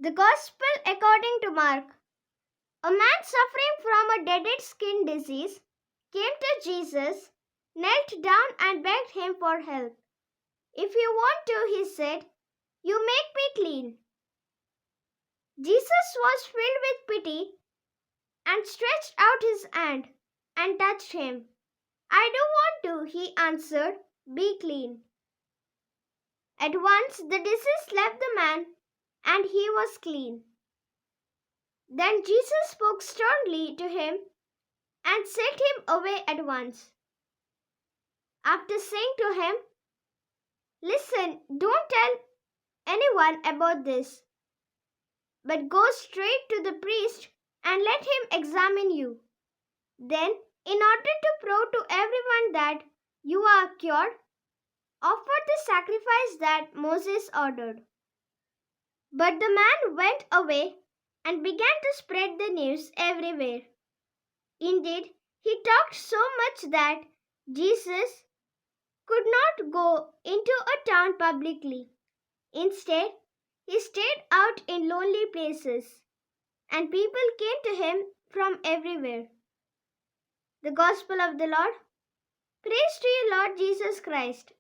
The Gospel according to Mark. A man suffering from a deadly skin disease came to Jesus, knelt down and begged him for help. "If you want to," he said, "you make me clean." Jesus was filled with pity and stretched out his hand and touched him. "I do want to," he answered. "Be clean." At once the disease left the man and he was clean. Then Jesus spoke sternly to him and sent him away at once. After saying to him, "Listen, don't tell anyone about this, but go straight to the priest and let him examine you. Then, in order to prove to everyone that you are cured, offer the sacrifice that Moses ordered." But the man went away and began to spread the news everywhere. Indeed, he talked so much that Jesus could not go into a town publicly. Instead, he stayed out in lonely places, and people came to him from everywhere. The Gospel of the Lord. Praise to you, Lord Jesus Christ.